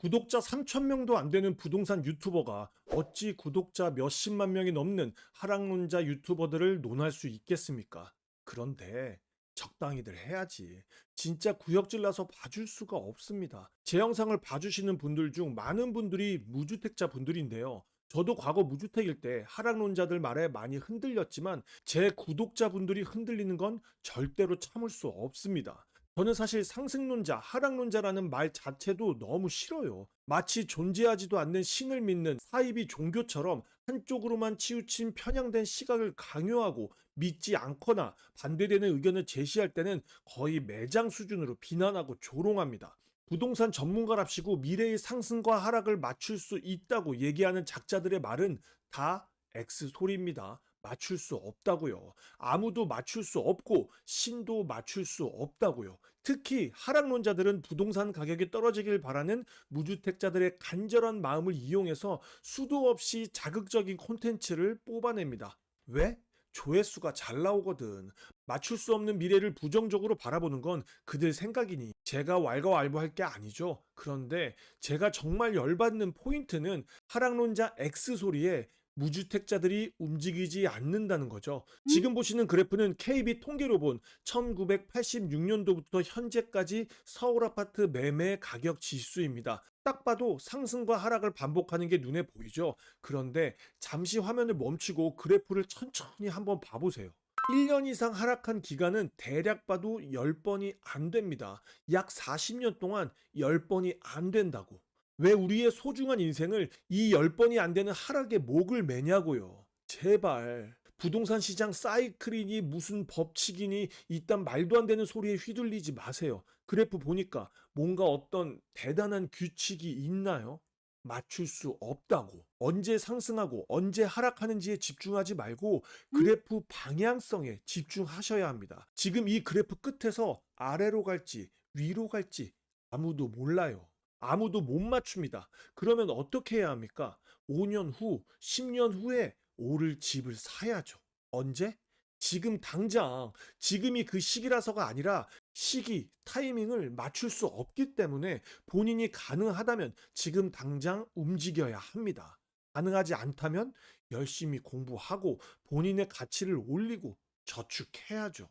구독자 3,000명도 안 되는 부동산 유튜버가 어찌 구독자 몇십만 명이 넘는 하락론자 유튜버들을 논할 수 있겠습니까? 그런데 적당히들 해야지. 진짜 구역질 나서 봐줄 수가 없습니다. 제 영상을 봐주시는 분들 중 많은 분들이 무주택자 분들인데요. 저도 과거 무주택일 때 하락론자들 말에 많이 흔들렸지만 제 구독자분들이 흔들리는 건 절대로 참을 수 없습니다. 저는 사실 상승론자, 하락론자라는 말 자체도 너무 싫어요. 마치 존재하지도 않는 신을 믿는 사이비 종교처럼 한쪽으로만 치우친 편향된 시각을 강요하고 믿지 않거나 반대되는 의견을 제시할 때는 거의 매장 수준으로 비난하고 조롱합니다. 부동산 전문가랍시고 미래의 상승과 하락을 맞출 수 있다고 얘기하는 작자들의 말은 다 X소리입니다. 맞출 수 없다고요. 아무도 맞출 수 없고 신도 맞출 수 없다고요. 특히 하락론자들은 부동산 가격이 떨어지길 바라는 무주택자들의 간절한 마음을 이용해서 수도 없이 자극적인 콘텐츠를 뽑아냅니다. 왜? 조회수가 잘 나오거든. 맞출 수 없는 미래를 부정적으로 바라보는 건 그들 생각이니 제가 왈가왈부할 게 아니죠. 그런데 제가 정말 열받는 포인트는 하락론자 X소리에 무주택자들이 움직이지 않는다는 거죠. 지금 보시는 그래프는 KB 통계로 본 1986년도부터 현재까지 서울 아파트 매매 가격 지수입니다. 딱 봐도 상승과 하락을 반복하는 게 눈에 보이죠. 그런데 잠시 화면을 멈추고 그래프를 천천히 한번 봐보세요. 1년 이상 하락한 기간은 대략 봐도 10번이 안 됩니다. 약 40년 동안 10번이 안 된다고. 왜 우리의 소중한 인생을 이 10번이 안 되는 하락에 목을 매냐고요. 제발. 부동산 시장 사이클이니 무슨 법칙이니 이딴 말도 안 되는 소리에 휘둘리지 마세요. 그래프 보니까 뭔가 어떤 대단한 규칙이 있나요? 맞출 수 없다고. 언제 상승하고 언제 하락하는지에 집중하지 말고 그래프 방향성에 집중하셔야 합니다. 지금 이 그래프 끝에서 아래로 갈지 위로 갈지 아무도 몰라요. 아무도 못 맞춥니다. 그러면 어떻게 해야 합니까? 5년 후, 10년 후에 오를 집을 사야죠. 언제? 지금 당장, 지금이 그 시기라서가 아니라 시기, 타이밍을 맞출 수 없기 때문에 본인이 가능하다면 지금 당장 움직여야 합니다. 가능하지 않다면 열심히 공부하고 본인의 가치를 올리고 저축해야죠.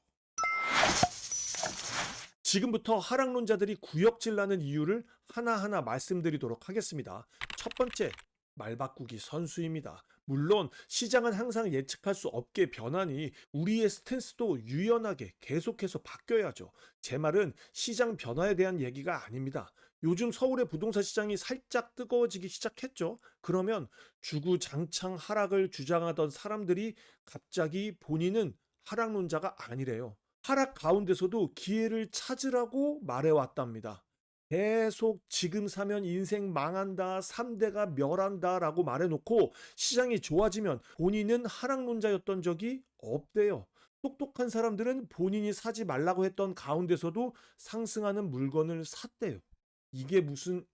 지금부터 하락론자들이 구역질 나는 이유를 하나하나 말씀드리도록 하겠습니다. 첫 번째, 말 바꾸기 선수입니다. 물론 시장은 항상 예측할 수 없게 변하니 우리의 스탠스도 유연하게 계속해서 바뀌어야죠. 제 말은 시장 변화에 대한 얘기가 아닙니다. 요즘 서울의 부동산 시장이 살짝 뜨거워지기 시작했죠. 그러면 주구장창 하락을 주장하던 사람들이 갑자기 본인은 하락론자가 아니래요. 하락 가운데서도 기회를 찾으라고 말해왔답니다. 계속 지금 사면 인생 망한다, 3대가 멸한다 라고 말해놓고 시장이 좋아지면 본인은 하락론자였던 적이 없대요. 똑똑한 사람들은 본인이 사지 말라고 했던 가운데서도 상승하는 물건을 샀대요. 이게 무슨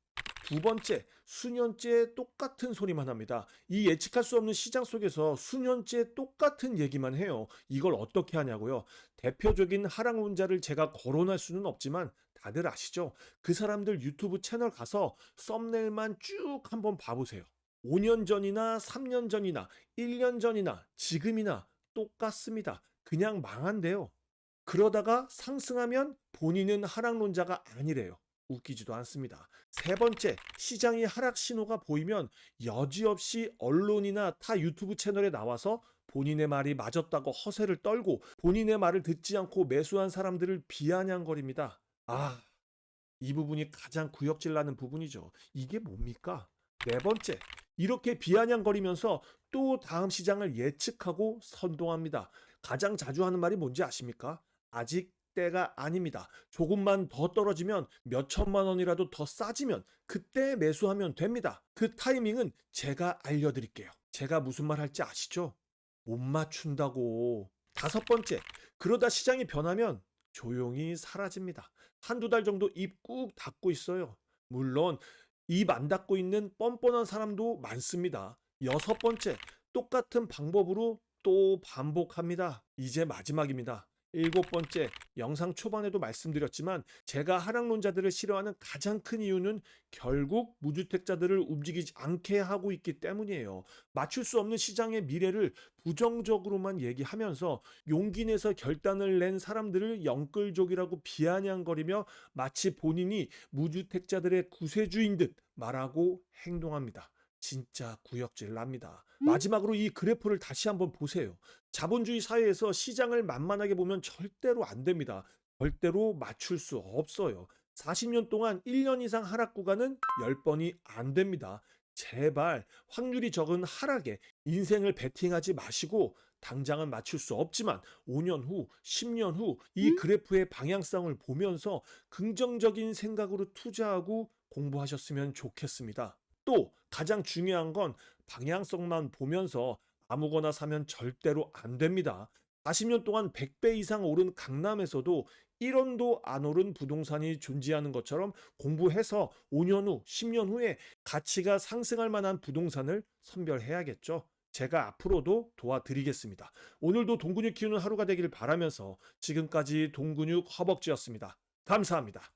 두 번째, 수년째 똑같은 소리만 합니다. 이 예측할 수 없는 시장 속에서 수년째 똑같은 얘기만 해요. 이걸 어떻게 하냐고요? 대표적인 하락론자를 제가 거론할 수는 없지만 다들 아시죠? 그 사람들 유튜브 채널 가서 썸네일만 쭉 한번 봐보세요. 5년 전이나 3년 전이나 1년 전이나 지금이나 똑같습니다. 그냥 망한대요. 그러다가 상승하면 본인은 하락론자가 아니래요. 웃기지도 않습니다. 세 번째, 시장이 하락 신호가 보이면 여지없이 언론이나 타 유튜브 채널에 나와서 본인의 말이 맞았다고 허세를 떨고 본인의 말을 듣지 않고 매수한 사람들을 비아냥거립니다. 아, 이 부분이 가장 구역질 나는 부분이죠. 이게 뭡니까? 네 번째, 이렇게 비아냥거리면서 또 다음 시장을 예측하고 선동합니다. 가장 자주 하는 말이 뭔지 아십니까? 아직 때가 아닙니다. 조금만 더 떨어지면 몇 천만 원이라도 더 싸지면 그때 매수하면 됩니다. 그 타이밍은 제가 알려드릴게요. 제가 무슨 말 할지 아시죠? 못 맞춘다고. 다섯 번째, 그러다 시장이 변하면 조용히 사라집니다. 한두 달 정도 입 꾹 닫고 있어요. 물론 입 안 닫고 있는 뻔뻔한 사람도 많습니다. 여섯 번째, 똑같은 방법으로 또 반복합니다. 이제 마지막입니다. 일곱 번째, 영상 초반에도 말씀드렸지만 제가 하락론자들을 싫어하는 가장 큰 이유는 결국 무주택자들을 움직이지 않게 하고 있기 때문이에요. 맞출 수 없는 시장의 미래를 부정적으로만 얘기하면서 용기 내서 결단을 낸 사람들을 영끌족이라고 비아냥거리며 마치 본인이 무주택자들의 구세주인 듯 말하고 행동합니다. 진짜 구역질 납니다. 마지막으로 이 그래프를 다시 한번 보세요. 자본주의 사회에서 시장을 만만하게 보면 절대로 안 됩니다. 절대로 맞출 수 없어요. 40년 동안 1년 이상 하락 구간은 10번이 안 됩니다. 제발 확률이 적은 하락에 인생을 베팅하지 마시고 당장은 맞출 수 없지만 5년 후, 10년 후 이 그래프의 방향성을 보면서 긍정적인 생각으로 투자하고 공부하셨으면 좋겠습니다. 또 가장 중요한 건 방향성만 보면서 아무거나 사면 절대로 안 됩니다. 40년 동안 100배 이상 오른 강남에서도 1원도 안 오른 부동산이 존재하는 것처럼 공부해서 5년 후, 10년 후에 가치가 상승할 만한 부동산을 선별해야겠죠. 제가 앞으로도 도와드리겠습니다. 오늘도 동근육 키우는 하루가 되기를 바라면서 지금까지 동근육 허벅지였습니다. 감사합니다.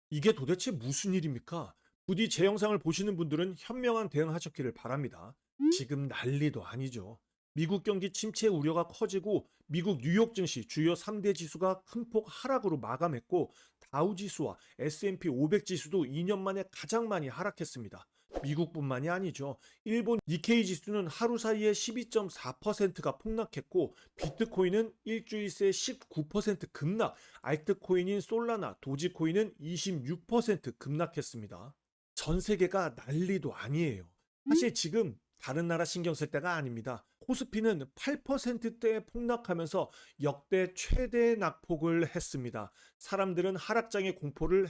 이게 도대체 무슨 일입니까? 부디 제 영상을 보시는 분들은 현명한 대응하셨기를 바랍니다. 지금 난리도 아니죠. 미국 경기 침체 우려가 커지고 미국 뉴욕 증시 주요 3대 지수가 큰 폭 하락으로 마감했고 다우 지수와 S&P 500 지수도 2년 만에 가장 많이 하락했습니다. 미국뿐만이 아니죠. 일본 니케이 지수는 하루 사이에 12.4%가 폭락했고 비트코인은 일주일 새 19% 급락, 알트코인인 솔라나, 도지코인은 26% 급락했습니다. 전 세계가 난리도 아니에요. 사실 지금 다른 나라 신경 쓸 때가 아닙니다. 코스피는 8%대에 폭락하면서 역대 최대 낙폭을 했습니다. 사람들은 하락장의 공포를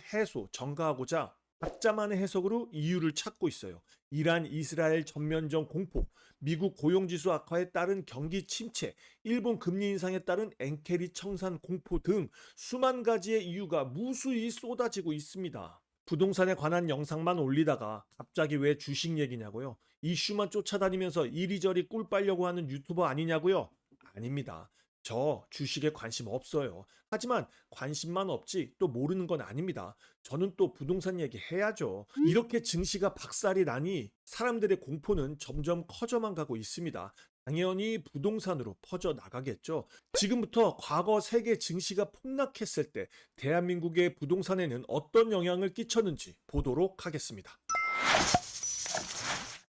정가하고자 각자만의 해석으로 이유를 찾고 있어요. 이란 이스라엘 전면전 공포, 미국 고용지수 악화에 따른 경기 침체, 일본 금리 인상에 따른 엔캐리 청산 공포 등 수만 가지의 이유가 무수히 쏟아지고 있습니다. 부동산에 관한 영상만 올리다가 갑자기 왜 주식 얘기냐고요? 이슈만 쫓아다니면서 이리저리 꿀 빨려고 하는 유튜버 아니냐고요? 아닙니다. 저 주식에 관심 없어요. 하지만 관심만 없지 또 모르는 건 아닙니다. 저는 또 부동산 얘기 해야죠. 이렇게 증시가 박살이 나니 사람들의 공포는 점점 커져만 가고 있습니다. 당연히 부동산으로 퍼져 나가겠죠. 지금부터 과거 세계 증시가 폭락했을 때 대한민국의 부동산에는 어떤 영향을 끼쳤는지 보도록 하겠습니다.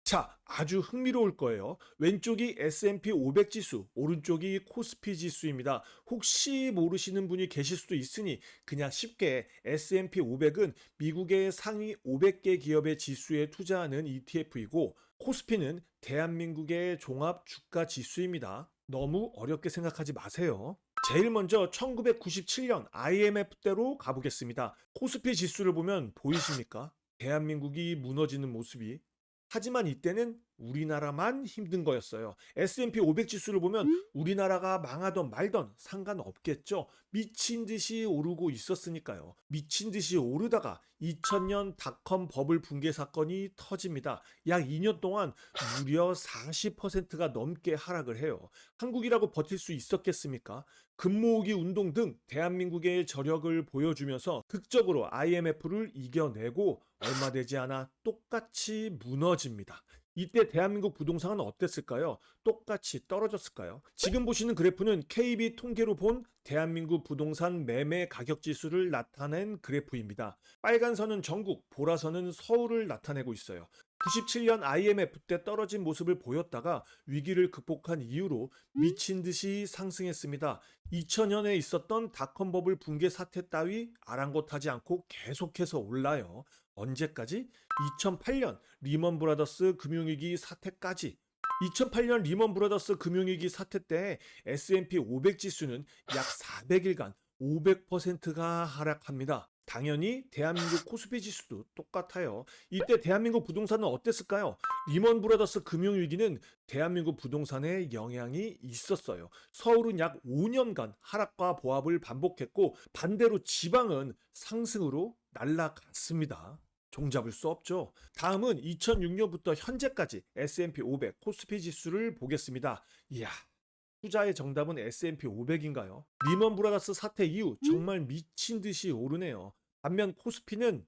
자, 아주 흥미로울 거예요. 왼쪽이 S&P 500 지수, 오른쪽이 코스피 지수입니다. 혹시 모르시는 분이 계실 수도 있으니 그냥 쉽게 S&P 500은 미국의 상위 500개 기업의 지수에 투자하는 ETF이고 코스피는 대한민국의 종합 주가 지수입니다. 너무 어렵게 생각하지 마세요. 제일 먼저 1997년 IMF 때로 가보겠습니다. 코스피 지수를 보면 보이십니까? 대한민국이 무너지는 모습이. 하지만 이때는 우리나라만 힘든 거였어요. S&P 500 지수를 보면 우리나라가 망하던 말던 상관없겠죠. 미친 듯이 오르고 있었으니까요. 미친 듯이 오르다가 2000년 닷컴 버블 붕괴 사건이 터집니다. 약 2년 동안 무려 40%가 넘게 하락을 해요. 한국이라고 버틸 수 있었겠습니까? 금모으기 운동 등 대한민국의 저력을 보여주면서 극적으로 IMF를 이겨내고 얼마 되지 않아 똑같이 무너집니다. 이때 대한민국 부동산은 어땠을까요? 똑같이 떨어졌을까요? 지금 보시는 그래프는 KB 통계로 본 대한민국 부동산 매매 가격 지수를 나타낸 그래프입니다. 빨간 선은 전국, 보라선은 서울을 나타내고 있어요. 97년 IMF 때 떨어진 모습을 보였다가 위기를 극복한 이후로 미친 듯이 상승했습니다. 2000년에 있었던 닷컴 버블 붕괴 사태 따위 아랑곳하지 않고 계속해서 올라요. 언제까지? 2008년 리먼 브라더스 금융위기 사태까지. 2008년 리먼 브라더스 금융위기 사태 때 S&P 500 지수는 약 400일간 500%가 하락합니다. 당연히 대한민국 코스피 지수도 똑같아요. 이때 대한민국 부동산은 어땠을까요? 리먼 브라더스 금융위기는 대한민국 부동산에 영향이 있었어요. 서울은 약 5년간 하락과 보합을 반복했고 반대로 지방은 상승으로 날아갔습니다. 종잡을 수 없죠. 다음은 2006년부터 현재까지 S&P 500 코스피 지수를 보겠습니다. 이야, 투자의 정답은 S&P 500인가요? 리먼 브라더스 사태 이후 정말 미친 듯이 오르네요. 반면 코스피는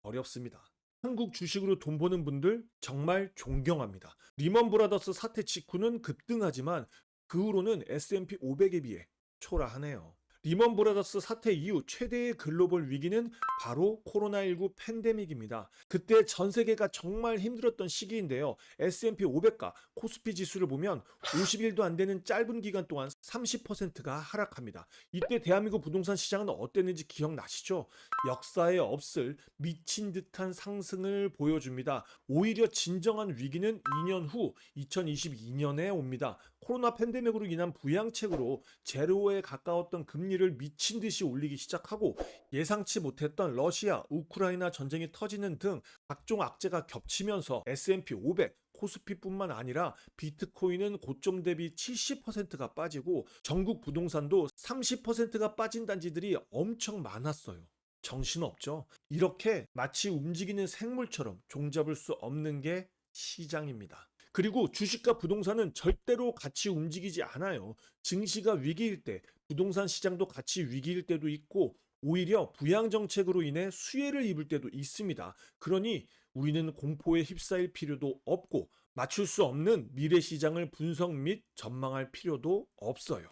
어렵습니다. 한국 주식으로 돈 버는 분들 정말 존경합니다. 리먼 브라더스 사태 직후는 급등하지만 그 후로는 S&P 500에 비해 초라하네요. 리먼 브라더스 사태 이후 최대의 글로벌 위기는 바로 코로나19 팬데믹입니다. 그때 전 세계가 정말 힘들었던 시기인데요. S&P 500과 코스피 지수를 보면 50일도 안 되는 짧은 기간 동안 30%가 하락합니다. 이때 대한민국 부동산 시장은 어땠는지 기억나시죠? 역사에 없을 미친 듯한 상승을 보여줍니다. 오히려 진정한 위기는 2년 후 2022년에 옵니다. 코로나 팬데믹으로 인한 부양책으로 제로에 가까웠던 금리를 미친 듯이 올리기 시작하고 예상치 못했던 러시아, 우크라이나 전쟁이 터지는 등 각종 악재가 겹치면서 S&P 500, 코스피뿐만 아니라 비트코인은 고점 대비 70%가 빠지고 전국 부동산도 30%가 빠진 단지들이 엄청 많았어요. 정신없죠? 이렇게 마치 움직이는 생물처럼 종잡을 수 없는 게 시장입니다. 그리고 주식과 부동산은 절대로 같이 움직이지 않아요. 증시가 위기일 때 부동산 시장도 같이 위기일 때도 있고 오히려 부양 정책으로 인해 수혜를 입을 때도 있습니다. 그러니 우리는 공포에 휩싸일 필요도 없고 맞출 수 없는 미래 시장을 분석 및 전망할 필요도 없어요.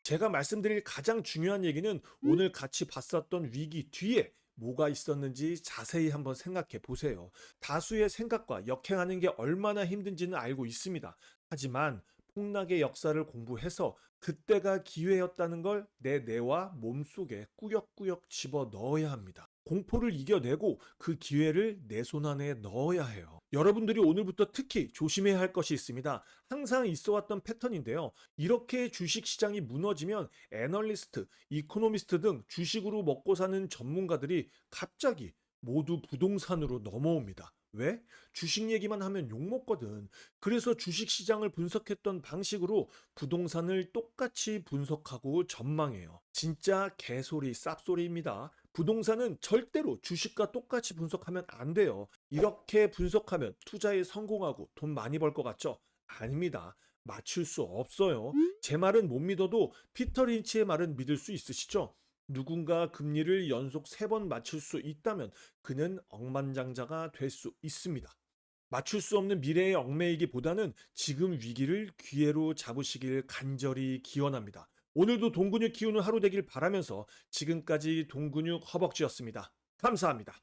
제가 말씀드릴 가장 중요한 얘기는 오늘 같이 봤었던 위기 뒤에 뭐가 있었는지 자세히 한번 생각해 보세요. 다수의 생각과 역행하는 게 얼마나 힘든지는 알고 있습니다. 하지만 폭락의 역사를 공부해서 그때가 기회였다는 걸 내 뇌와 몸속에 꾸역꾸역 집어 넣어야 합니다. 공포를 이겨내고 그 기회를 내 손 안에 넣어야 해요. 여러분들이 오늘부터 특히 조심해야 할 것이 있습니다. 항상 있어 왔던 패턴인데요. 이렇게 주식 시장이 무너지면 애널리스트, 이코노미스트 등 주식으로 먹고 사는 전문가들이 갑자기 모두 부동산으로 넘어옵니다. 왜? 주식 얘기만 하면 욕먹거든. 그래서 주식 시장을 분석했던 방식으로 부동산을 똑같이 분석하고 전망해요. 진짜 개소리, 쌉소리입니다. 부동산은 절대로 주식과 똑같이 분석하면 안 돼요. 이렇게 분석하면 투자에 성공하고 돈 많이 벌 것 같죠? 아닙니다. 맞출 수 없어요. 제 말은 못 믿어도 피터 린치의 말은 믿을 수 있으시죠? 누군가 금리를 연속 3번 맞출 수 있다면 그는 억만장자가 될 수 있습니다. 맞출 수 없는 미래에 얽매이기보다는 지금 위기를 기회로 잡으시길 간절히 기원합니다. 오늘도 돈 근육 키우는 하루 되길 바라면서 지금까지 돈 근육 허벅지였습니다. 감사합니다.